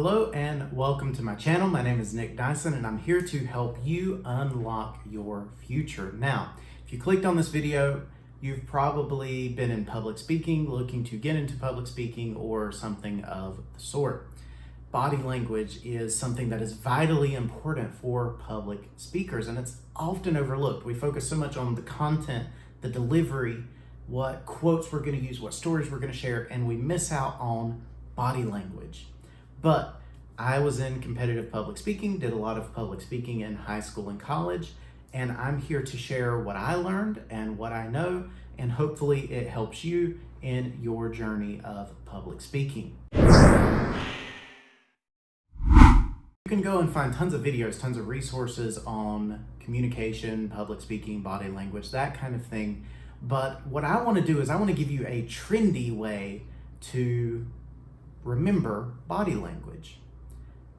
Hello and welcome to my channel. My name is Nick Dyson and I'm here to help you unlock your future. Now, if you clicked on this video, you've probably been in public speaking, looking to get into public speaking or something of the sort. Body language is something that is vitally important for public speakers and it's often overlooked. We focus so much on the content, the delivery, what quotes we're going to use, what stories we're going to share, and we miss out on body language. But I was in competitive public speaking, did a lot of public speaking in high school and college, and I'm here to share what I learned and what I know, and hopefully it helps you in your journey of public speaking. You can go and find tons of videos, tons of resources on communication, public speaking, body language, that kind of thing. But what I want to do is I want to give you a trendy way to remember body language.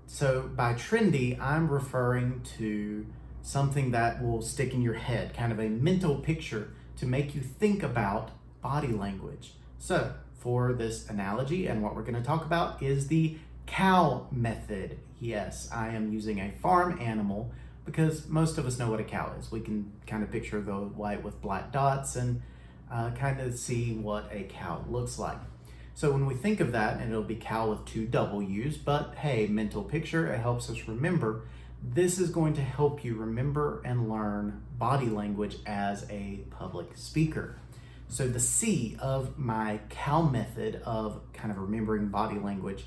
So by trendy, I'm referring to something that will stick in your head, kind of a mental picture to make you think about body language. So for this analogy, and what we're going to talk about is the cow method. Yes, I am using a farm animal because most of us know what a cow is. We can kind of picture the white with black dots and kind of see what a cow looks like. So when we think of that, and it'll be cow with two W's, but hey, mental picture, it helps us remember. This is going to help you remember and learn body language as a public speaker. So the C of my cow method of kind of remembering body language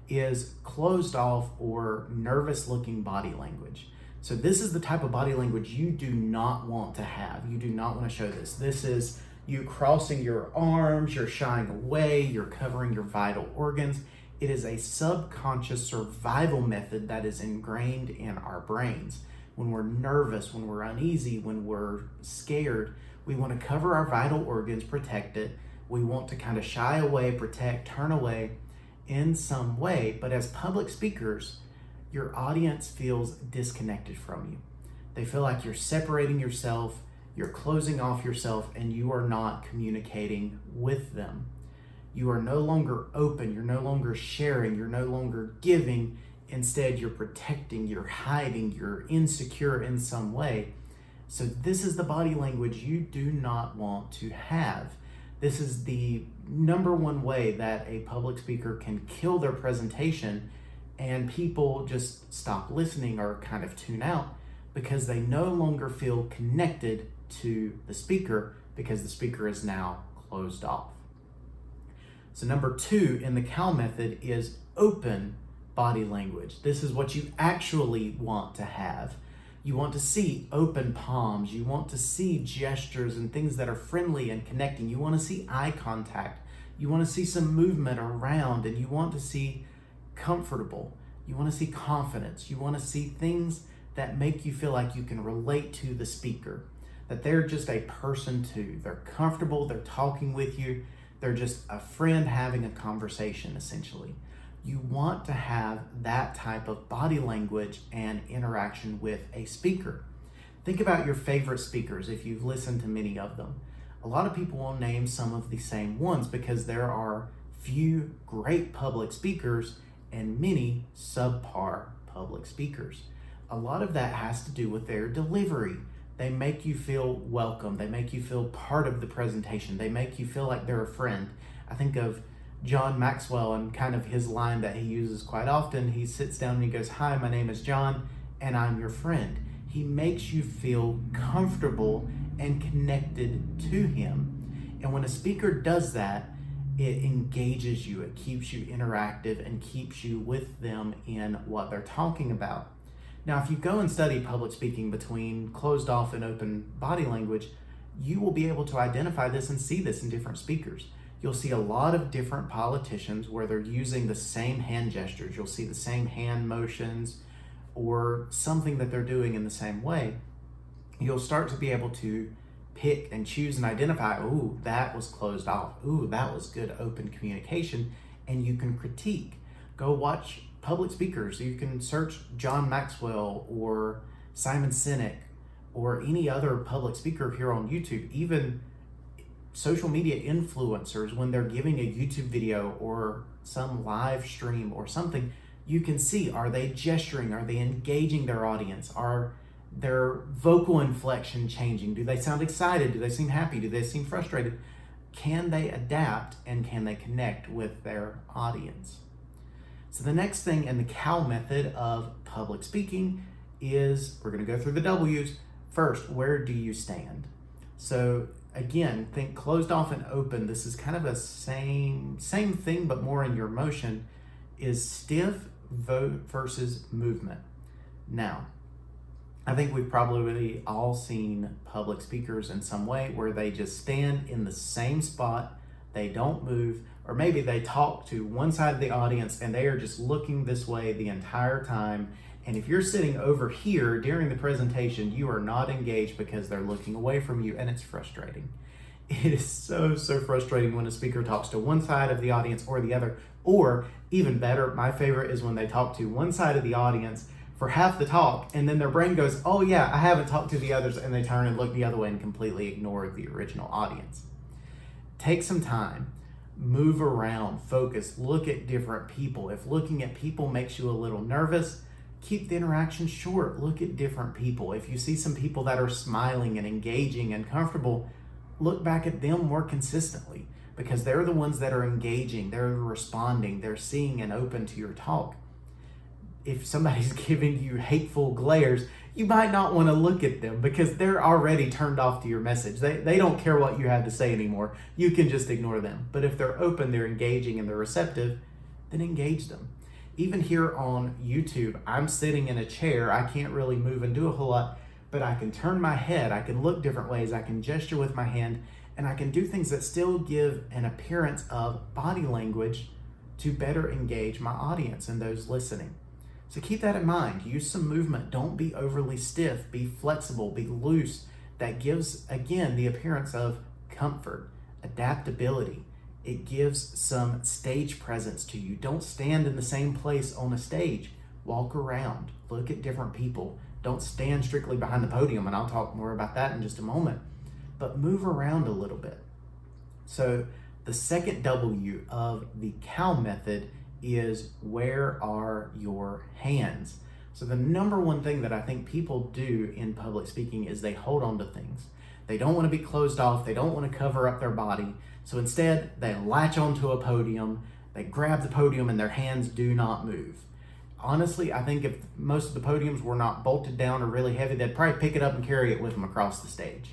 is closed off or nervous looking body language. So this is the type of body language you do not want to have. You do not want to show this. This is you crossing your arms, you're shying away, you're covering your vital organs. It is a subconscious survival method that is ingrained in our brains. When we're nervous, when we're uneasy, when we're scared, we want to cover our vital organs, protect it. We want to kind of shy away, protect, turn away in some way. But as public speakers, your audience feels disconnected from you. They feel like you're separating yourself, you're closing off yourself, and you are not communicating with them. You are no longer open, you're no longer sharing, you're no longer giving. Instead, you're protecting, you're hiding, you're insecure in some way. So this is the body language you do not want to have. This is the number one way that a public speaker can kill their presentation and people just stop listening or kind of tune out because they no longer feel connected to the speaker because the speaker is now closed off. So number two in the cow method is open body language. This is what you actually want to have. You want to see open palms. You want to see gestures and things that are friendly and connecting. You want to see eye contact. You want to see some movement around, and you want to see comfortable. You want to see confidence. You want to see things that make you feel like you can relate to the speaker, that they're just a person too. They're comfortable, they're talking with you, they're just a friend having a conversation essentially. You want to have that type of body language and interaction with a speaker. Think about your favorite speakers if you've listened to many of them. A lot of people will name some of the same ones because there are few great public speakers and many subpar public speakers. A lot of that has to do with their delivery. They make you feel welcome. They make you feel part of the presentation. They make you feel like they're a friend. I think of John Maxwell and kind of his line that he uses quite often. He sits down and he goes, "Hi, my name is John and I'm your friend." He makes you feel comfortable and connected to him. And when a speaker does that, it engages you, it keeps you interactive and keeps you with them in what they're talking about. Now, if you go and study public speaking between closed off and open body language, you will be able to identify this and see this in different speakers. You'll see a lot of different politicians where they're using the same hand gestures. You'll see the same hand motions or something that they're doing in the same way. You'll start to be able to pick and choose and identify, ooh, that was closed off. Ooh, that was good open communication. And you can critique. Go watch public speakers. You can search John Maxwell or Simon Sinek or any other public speaker here on YouTube, even social media influencers when they're giving a YouTube video or some live stream or something. you can see, are they gesturing? Are they engaging their audience? Are their vocal inflection changing? Do they sound excited? Do they seem happy? Do they seem frustrated? Can they adapt and can they connect with their audience? So the next thing in the C.O.W.W method of public speaking is, we're going to go through the W's. First, where do you stand? So again, think closed off and open. This is kind of a same thing, but more in your motion, is stiff versus movement. Now, I think we've probably all seen public speakers in some way where they just stand in the same spot, they don't move, or maybe they talk to one side of the audience and they are just looking this way the entire time. And if you're sitting over here during the presentation, you are not engaged because they're looking away from you, and it's frustrating. It is so frustrating when a speaker talks to one side of the audience or the other, or even better, my favorite is when they talk to one side of the audience for half the talk, and then their brain goes, oh yeah, I haven't talked to the others, and they turn and look the other way and completely ignore the original audience. Take some time, move around, focus, look at different people. If looking at people makes you a little nervous, keep the interaction short. Look at different people. If you see some people that are smiling and engaging and comfortable, look back at them more consistently, because they're the ones that are engaging, they're responding, they're seeing and open to your talk. If somebody's giving you hateful glares, you might not want to look at them because they're already turned off to your message. They don't care what you have to say anymore. You can just ignore them. But if they're open, they're engaging, and they're receptive, then engage them. Even here on YouTube, I'm sitting in a chair. I can't really move and do a whole lot, but I can turn my head, I can look different ways, I can gesture with my hand, and I can do things that still give an appearance of body language to better engage my audience and those listening. So keep that in mind. Use some movement. Don't be overly stiff. Be flexible. Be loose. That gives, again, the appearance of comfort, adaptability. It gives some stage presence to you. Don't stand in the same place on a stage. Walk around. Look at different people. Don't stand strictly behind the podium, and I'll talk more about that in just a moment. But move around a little bit. So the second W of the C.O.W.W method is, where are your hands? So the number one thing that I think people do in public speaking is they hold on to things. They don't want to be closed off. They don't want to cover up their body. So instead, they latch onto a podium, they grab the podium, and their hands do not move. Honestly, I think if most of the podiums were not bolted down or really heavy, they'd probably pick it up and carry it with them across the stage.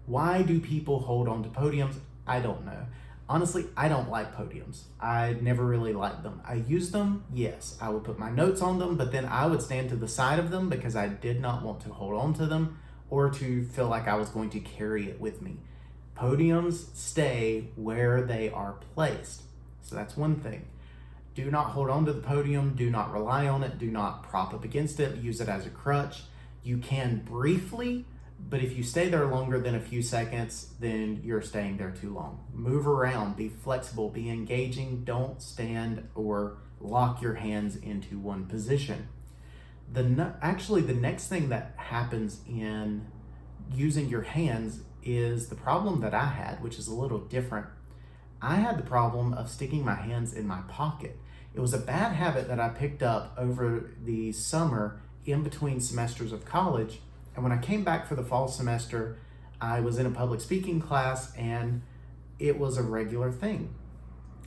Why do people hold on to podiums? I don't know. Honestly, I don't like podiums. I never really liked them. I use them, yes. I would put my notes on them, but then I would stand to the side of them because I did not want to hold on to them or to feel like I was going to carry it with me. Podiums stay where they are placed. So that's one thing. Do not hold on to the podium. Do not rely on it. Do not prop up against it. Use it as a crutch. You can briefly, but if you stay there longer than a few seconds, then you're staying there too long. Move around, be flexible, be engaging. Don't stand or lock your hands into one position. Actually, the next thing that happens in using your hands is the problem that I had, which is a little different. I had the problem of sticking my hands in my pocket. It was a bad habit that I picked up over the summer in between semesters of college. And when I came back for the fall semester, I was in a public speaking class, and it was a regular thing.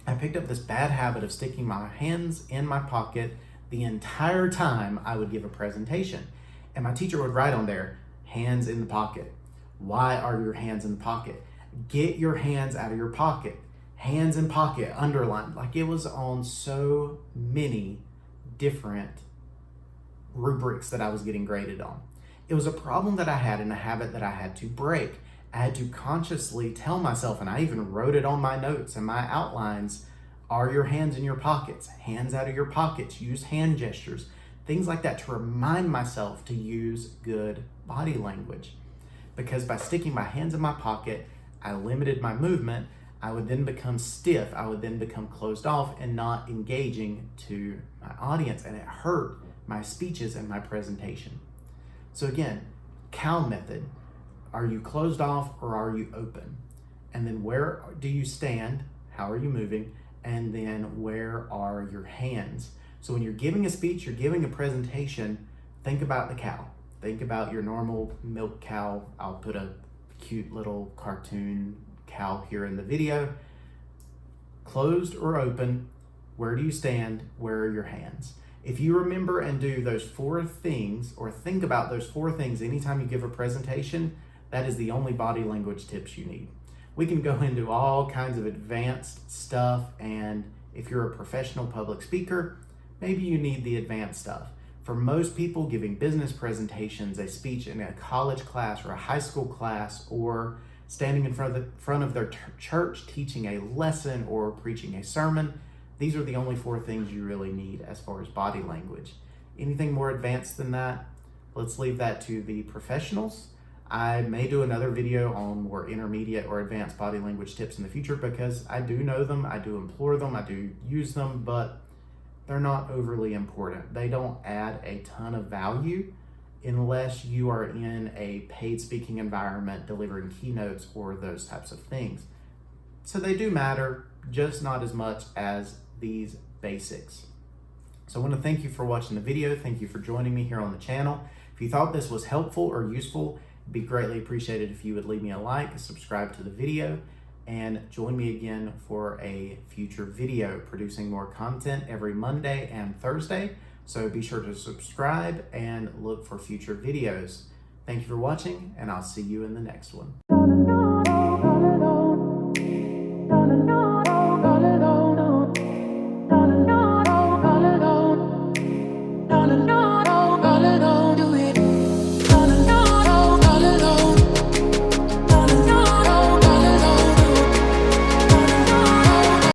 I picked up this bad habit of sticking my hands in my pocket the entire time I would give a presentation. And my teacher would write on there, hands in the pocket. Why are your hands in the pocket? Get your hands out of your pocket. Hands in pocket, underlined. Like, it was on so many different rubrics that I was getting graded on. It was a problem that I had and a habit that I had to break. I had to consciously tell myself, and I even wrote it on my notes and my outlines, are your hands in your pockets? Hands out of your pockets. Use hand gestures. Things like that to remind myself to use good body language. Because by sticking my hands in my pocket, I limited my movement. I would then become stiff. I would then become closed off and not engaging to my audience, and it hurt my speeches and my presentation. So again, C.O.W.W method. Are you closed off or are you open? And then where do you stand? How are you moving? And then where are your hands? So when you're giving a speech, you're giving a presentation, think about the cow. Think about your normal milk cow. I'll put a cute little cartoon cow here in the video. Closed or open, where do you stand? Where are your hands? If you remember and do those 4 things, or think about those 4 things anytime you give a presentation, that is the only body language tips you need. We can go into all kinds of advanced stuff, and if you're a professional public speaker, maybe you need the advanced stuff. For most people, giving business presentations, a speech in a college class or a high school class, or standing in front of their church teaching a lesson or preaching a sermon, these are the only 4 things you really need as far as body language. Anything more advanced than that, let's leave that to the professionals. I may do another video on more intermediate or advanced body language tips in the future, because I do know them, I do employ them, I do use them, but they're not overly important. They don't add a ton of value unless you are in a paid speaking environment delivering keynotes or those types of things. So they do matter, just not as much as these basics. So I want to thank you for watching the video. Thank you for joining me here on the channel. If you thought this was helpful or useful, it'd be greatly appreciated if you would leave me a like, subscribe to the video, and join me again for a future video, producing more content every Monday and Thursday. So be sure to subscribe and look for future videos. Thank you for watching, and I'll see you in the next one.